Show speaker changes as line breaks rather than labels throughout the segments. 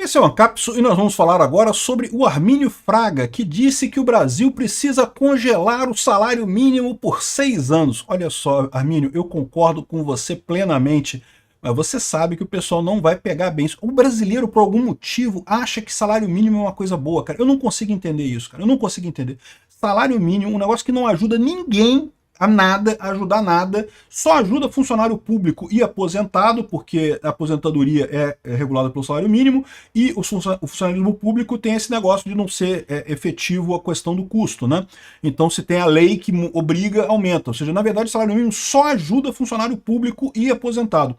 Esse é o Ancapsu e nós vamos falar agora sobre o Armínio Fraga, que disse que o Brasil precisa congelar o salário mínimo por 6 anos. Olha só, Armínio, eu concordo com você plenamente, mas você sabe que o pessoal não vai pegar bem isso. O brasileiro, por algum motivo, acha que salário mínimo é uma coisa boa, cara. Eu não consigo entender isso, cara. Eu não consigo entender. Salário mínimo, um negócio que não ajuda ninguém a nada, a ajudar nada, só ajuda funcionário público e aposentado, porque a aposentadoria é regulada pelo salário mínimo, e o funcionalismo público tem esse negócio de não ser efetivo a questão do custo, né? Então se tem a lei que obriga, aumenta. Ou seja, na verdade o salário mínimo só ajuda funcionário público e aposentado.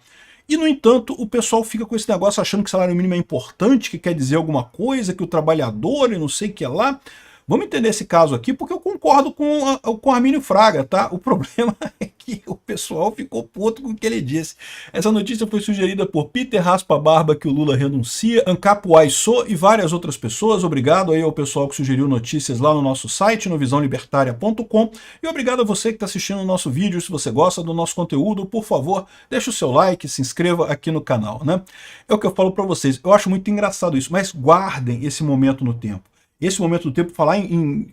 E, no entanto, o pessoal fica com esse negócio achando que salário mínimo é importante, que quer dizer alguma coisa, que o trabalhador e não sei o que lá. Vamos entender esse caso aqui, porque eu concordo com o Armínio Fraga, tá? O problema é que o pessoal ficou puto com o que ele disse. Essa notícia foi sugerida por Peter Raspa Barba, que o Lula renuncia, Ancapo Aiso e várias outras pessoas. Obrigado aí ao pessoal que sugeriu notícias lá no nosso site, no visãolibertaria.com. E obrigado a você que está assistindo o nosso vídeo. Se você gosta do nosso conteúdo, por favor, deixa o seu like, se inscreva aqui no canal, né? É o que eu falo para vocês. Eu acho muito engraçado isso, mas guardem esse momento no tempo. Esse momento do tempo, falar em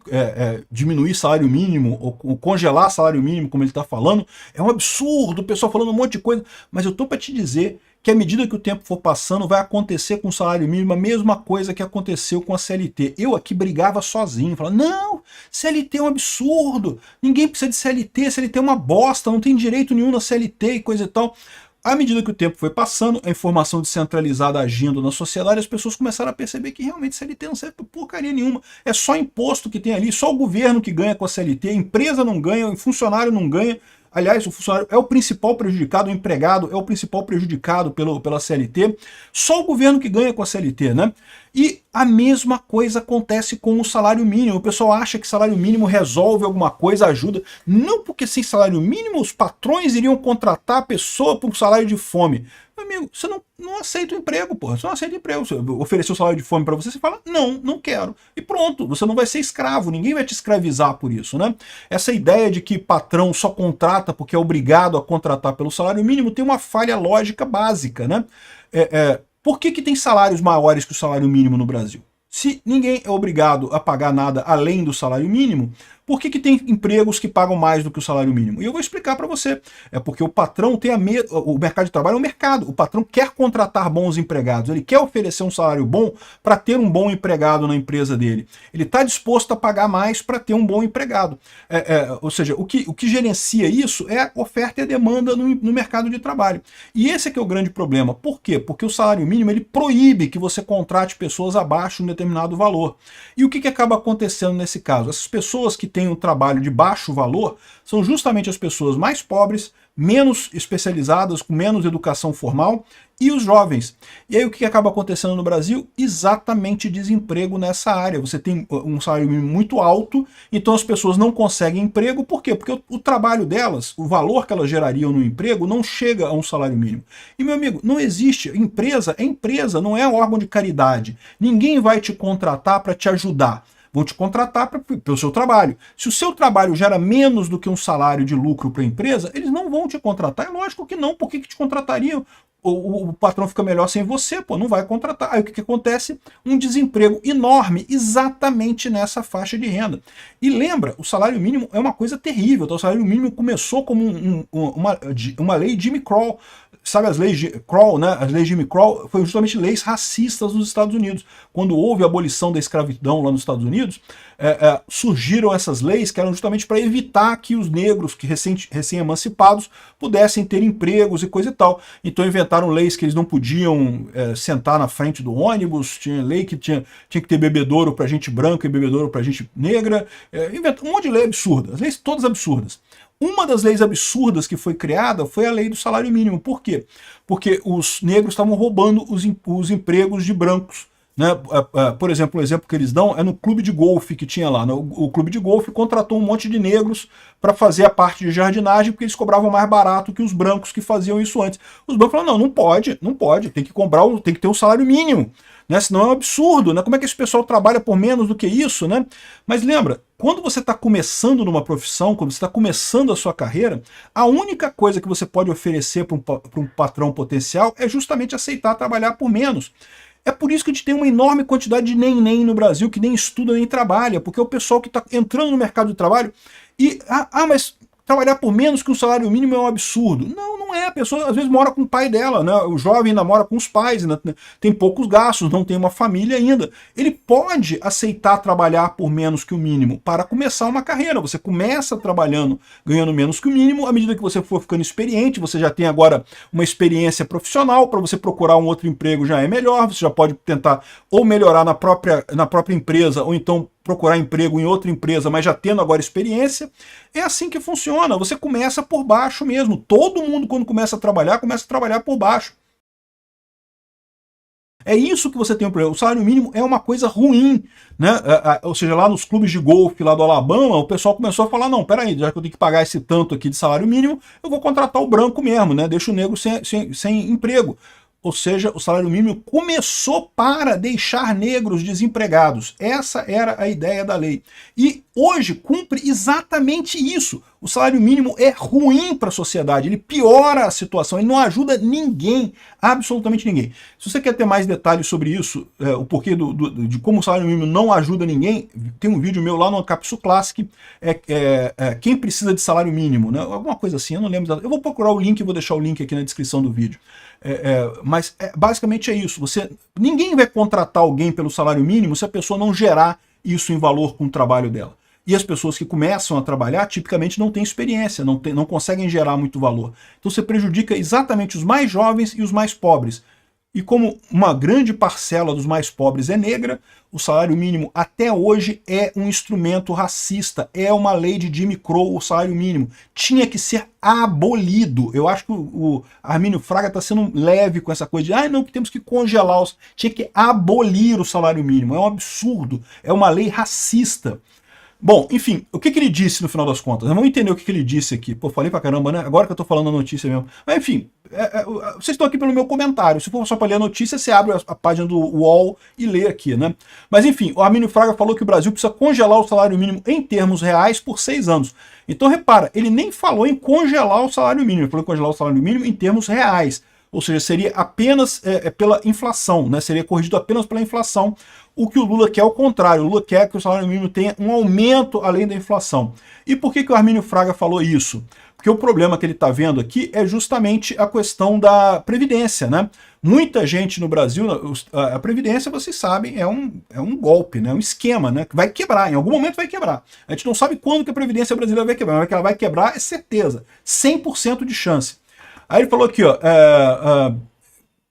diminuir salário mínimo, ou congelar salário mínimo, como ele está falando, é um absurdo, o pessoal falando um monte de coisa, mas eu estou para te dizer que à medida que o tempo for passando, vai acontecer com o salário mínimo a mesma coisa que aconteceu com a CLT. Eu aqui brigava sozinho, falava, não, CLT é um absurdo, ninguém precisa de CLT, CLT é uma bosta, não tem direito nenhum na CLT e coisa e tal. À medida que o tempo foi passando, a informação descentralizada agindo na sociedade, as pessoas começaram a perceber que realmente CLT não serve para porcaria nenhuma. É só imposto que tem ali, só o governo que ganha com a CLT, a empresa não ganha, o funcionário não ganha. Aliás, o funcionário é o principal prejudicado, o empregado é o principal prejudicado pela CLT. Só o governo que ganha com a CLT, né? E a mesma coisa acontece com o salário mínimo. O pessoal acha que salário mínimo resolve alguma coisa, ajuda. Não, porque sem salário mínimo os patrões iriam contratar a pessoa por um salário de fome. Meu amigo, você não aceita o emprego, porra. Você não aceita o emprego. Você ofereceu salário de fome para você, você fala, não quero. E pronto, você não vai ser escravo, ninguém vai te escravizar por isso, né? Essa ideia de que patrão só contrata porque é obrigado a contratar pelo salário mínimo tem uma falha lógica básica, né? Por que tem salários maiores que o salário mínimo no Brasil? Se ninguém é obrigado a pagar nada além do salário mínimo, por que tem empregos que pagam mais do que o salário mínimo? E eu vou explicar para você. É porque o patrão tem o mercado de trabalho é um mercado. O patrão quer contratar bons empregados. Ele quer oferecer um salário bom para ter um bom empregado na empresa dele. Ele está disposto a pagar mais para ter um bom empregado. Ou seja, o que gerencia isso é a oferta e a demanda no mercado de trabalho. E esse é que é o grande problema. Por quê? Porque o salário mínimo ele proíbe que você contrate pessoas abaixo de um determinado valor. E o que acaba acontecendo nesse caso? Essas pessoas que têm um trabalho de baixo valor são justamente as pessoas mais pobres, menos especializadas, com menos educação formal, e os jovens. E aí o que acaba acontecendo no Brasil? Exatamente desemprego nessa área. Você tem um salário mínimo muito alto, então as pessoas não conseguem emprego. Por quê? Porque o trabalho delas, o valor que elas gerariam no emprego, não chega a um salário mínimo. E, meu amigo, não existe. Empresa é empresa, não é um órgão de caridade. Ninguém vai te contratar para te ajudar. Vão te contratar pelo seu trabalho. Se o seu trabalho gera menos do que um salário de lucro para a empresa, eles não vão te contratar. É lógico que não. Por que te contratariam? O patrão fica melhor sem você, pô, não vai contratar. Aí o que acontece? Um desemprego enorme exatamente nessa faixa de renda. E lembra, o salário mínimo é uma coisa terrível. Então, o salário mínimo começou como uma lei Jimmy Crow. Sabe as leis de Crow, né? As leis de Jimmy Crow foram justamente leis racistas nos Estados Unidos. Quando houve a abolição da escravidão lá nos Estados Unidos, surgiram essas leis que eram justamente para evitar que os negros, que recém-emancipados, pudessem ter empregos e coisa e tal. Então inventaram leis que eles não podiam sentar na frente do ônibus, tinha lei que tinha que ter bebedouro para gente branca e bebedouro para gente negra, inventaram um monte de lei absurda, as leis todas absurdas. Uma das leis absurdas que foi criada foi a lei do salário mínimo. Por quê? Porque os negros estavam roubando os empregos de brancos. Né? Por exemplo, o exemplo que eles dão é no clube de golfe que tinha lá. O clube de golfe contratou um monte de negros para fazer a parte de jardinagem porque eles cobravam mais barato que os brancos que faziam isso antes. Os brancos falaram, não pode, tem que ter um salário mínimo. Né? Senão é um absurdo, né? Como é que esse pessoal trabalha por menos do que isso, né? Mas lembra, quando você está começando numa profissão, quando você está começando a sua carreira, a única coisa que você pode oferecer para um patrão potencial é justamente aceitar trabalhar por menos. É por isso que a gente tem uma enorme quantidade de nem no Brasil que nem estuda nem trabalha, porque é o pessoal que está entrando no mercado de trabalho e, mas trabalhar por menos que um salário mínimo é um absurdo. Não, não é. A pessoa às vezes mora com o pai dela, né? O jovem ainda mora com os pais, ainda tem poucos gastos, não tem uma família ainda. Ele pode aceitar trabalhar por menos que o mínimo para começar uma carreira. Você começa trabalhando, ganhando menos que o mínimo, à medida que você for ficando experiente, você já tem agora uma experiência profissional, para você procurar um outro emprego já é melhor, você já pode tentar ou melhorar na própria empresa, ou então procurar emprego em outra empresa, mas já tendo agora experiência. É assim que funciona, você começa por baixo mesmo. Todo mundo, quando começa a trabalhar por baixo. É isso que você tem o problema. O salário mínimo é uma coisa ruim, né? Ou seja, lá nos clubes de golfe lá do Alabama, o pessoal começou a falar, não, peraí, já que eu tenho que pagar esse tanto aqui de salário mínimo, eu vou contratar o branco mesmo, né? Deixa o negro sem emprego. Ou seja, o salário mínimo começou para deixar negros desempregados. Essa era a ideia da lei. E hoje cumpre exatamente isso. O salário mínimo é ruim para a sociedade, ele piora a situação, ele não ajuda ninguém, absolutamente ninguém. Se você quer ter mais detalhes sobre isso, o porquê de como o salário mínimo não ajuda ninguém, tem um vídeo meu lá no Capsu Classic, quem precisa de salário mínimo, né? Alguma coisa assim, eu não lembro. Eu vou procurar o link e vou deixar o link aqui na descrição do vídeo. Mas basicamente é isso. Ninguém vai contratar alguém pelo salário mínimo se a pessoa não gerar isso em valor com o trabalho dela. E as pessoas que começam a trabalhar tipicamente não têm experiência, não conseguem gerar muito valor. Então você prejudica exatamente os mais jovens e os mais pobres. E como uma grande parcela dos mais pobres é negra, o salário mínimo até hoje é um instrumento racista, é uma lei de Jim Crow, o salário mínimo. Tinha que ser abolido. Eu acho que o Armínio Fraga está sendo leve com essa coisa de não, que temos que congelar. Tinha que abolir o salário mínimo. É um absurdo, é uma lei racista. Bom, enfim, o que ele disse no final das contas? Vamos entender o que ele disse aqui. Pô, falei pra caramba, né? Agora que eu tô falando a notícia mesmo. Mas enfim, vocês estão aqui pelo meu comentário. Se for só para ler a notícia, você abre a página do UOL e lê aqui, né? Mas enfim, o Armínio Fraga falou que o Brasil precisa congelar o salário mínimo em termos reais por 6 anos. Então repara, ele nem falou em congelar o salário mínimo, ele falou em congelar o salário mínimo em termos reais. Ou seja, seria apenas pela inflação, né? Seria corrigido apenas pela inflação. O que o Lula quer é o contrário. O Lula quer que o salário mínimo tenha um aumento além da inflação. E por que o Armínio Fraga falou isso? Porque o problema que ele está vendo aqui é justamente a questão da Previdência, né? Muita gente no Brasil, a Previdência, vocês sabem, é um golpe, né? Um esquema, né? Que vai quebrar, em algum momento vai quebrar. A gente não sabe quando que a Previdência brasileira vai quebrar, mas que ela vai quebrar é certeza. 100% de chance. Aí ele falou aqui, ó,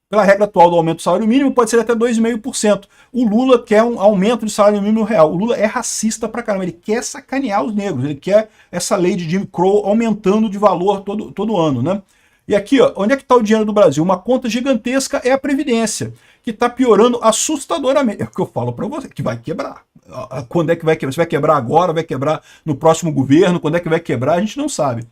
pela regra atual do aumento do salário mínimo, pode ser até 2,5%. O Lula quer um aumento de salário mínimo real. O Lula é racista pra caramba, ele quer sacanear os negros, ele quer essa lei de Jim Crow aumentando de valor todo ano, né? E aqui, ó, onde é que está o dinheiro do Brasil? Uma conta gigantesca é a Previdência, que está piorando assustadoramente. É o que eu falo para você, que vai quebrar. Quando é que vai quebrar? Se vai quebrar agora, vai quebrar no próximo governo, quando é que vai quebrar, a gente não sabe.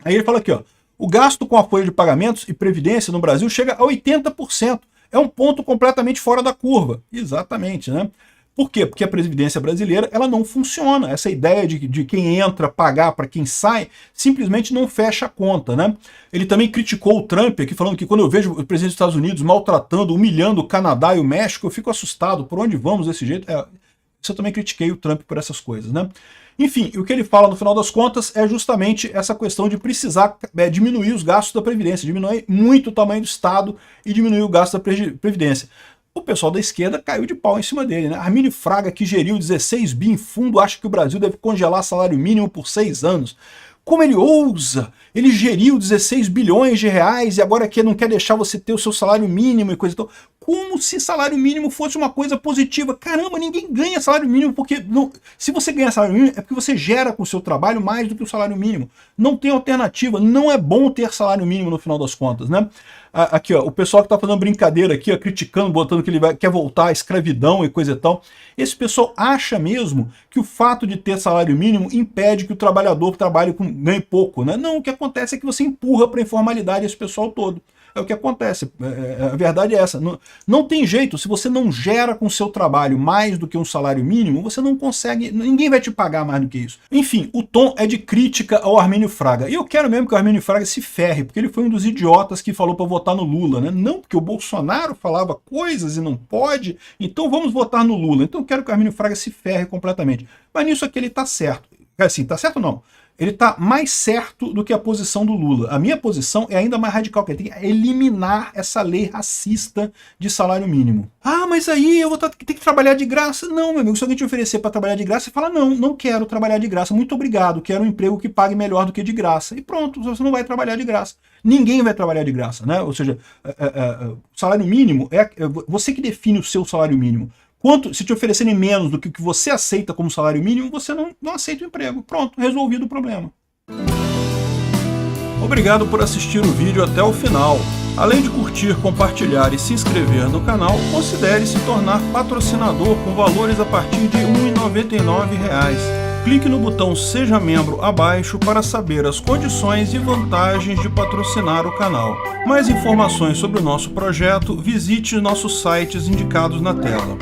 Aí ele fala aqui, ó, o gasto com a folha de pagamentos e previdência no Brasil chega a 80%. É um ponto completamente fora da curva. Exatamente, né? Por quê? Porque a Previdência brasileira ela não funciona. Essa ideia de quem entra pagar para quem sai simplesmente não fecha a conta, né? Ele também criticou o Trump aqui, falando que quando eu vejo o presidente dos Estados Unidos maltratando, humilhando o Canadá e o México, eu fico assustado. Por onde vamos desse jeito? Eu também critiquei o Trump por essas coisas, né? Enfim, o que ele fala no final das contas é justamente essa questão de precisar diminuir os gastos da Previdência, diminuir muito o tamanho do Estado e diminuir o gasto da Previdência. O pessoal da esquerda caiu de pau em cima dele, né? Armínio Fraga, que geriu 16 bi em fundo, acha que o Brasil deve congelar salário mínimo por 6 anos. Como ele ousa? Ele geriu 16 bilhões de reais e agora que não quer deixar você ter o seu salário mínimo e coisa e tal. Como se salário mínimo fosse uma coisa positiva. Caramba, ninguém ganha salário mínimo porque... se você ganha salário mínimo é porque você gera com o seu trabalho mais do que o salário mínimo. Não tem alternativa. Não é bom ter salário mínimo no final das contas, né? Aqui, ó, o pessoal que tá fazendo brincadeira aqui, ó, criticando, botando que ele quer voltar à escravidão e coisa e tal. Esse pessoal acha mesmo que o fato de ter salário mínimo impede que o trabalhador ganhe pouco, né? Não, o que acontece é que você empurra para a informalidade esse pessoal todo. É o que acontece. A verdade é essa. Não tem jeito. Se você não gera com o seu trabalho mais do que um salário mínimo, você não consegue, ninguém vai te pagar mais do que isso. Enfim, o tom é de crítica ao Armínio Fraga. E eu quero mesmo que o Armínio Fraga se ferre, porque ele foi um dos idiotas que falou para votar no Lula, né? Não, porque o Bolsonaro falava coisas e não pode, então vamos votar no Lula. Então eu quero que o Armínio Fraga se ferre completamente. Mas nisso aqui ele tá certo. Assim, tá certo ou não? Ele está mais certo do que a posição do Lula. A minha posição é ainda mais radical, que ele tem que eliminar essa lei racista de salário mínimo. Ah, mas aí eu vou ter que trabalhar de graça. Não, meu amigo, se alguém te oferecer para trabalhar de graça, você fala, não, não quero trabalhar de graça, muito obrigado, quero um emprego que pague melhor do que de graça. E pronto, você não vai trabalhar de graça. Ninguém vai trabalhar de graça, né? Ou seja, o salário mínimo é você que define o seu salário mínimo. Se te oferecerem menos do que o que você aceita como salário mínimo, você não aceita o emprego. Pronto, resolvido o problema. Obrigado por assistir o vídeo até o final. Além de curtir, compartilhar e se inscrever no canal, considere se tornar patrocinador com valores a partir de R$ 1,99. Clique no botão Seja Membro abaixo para saber as condições e vantagens de patrocinar o canal. Mais informações sobre o nosso projeto, visite nossos sites indicados na tela.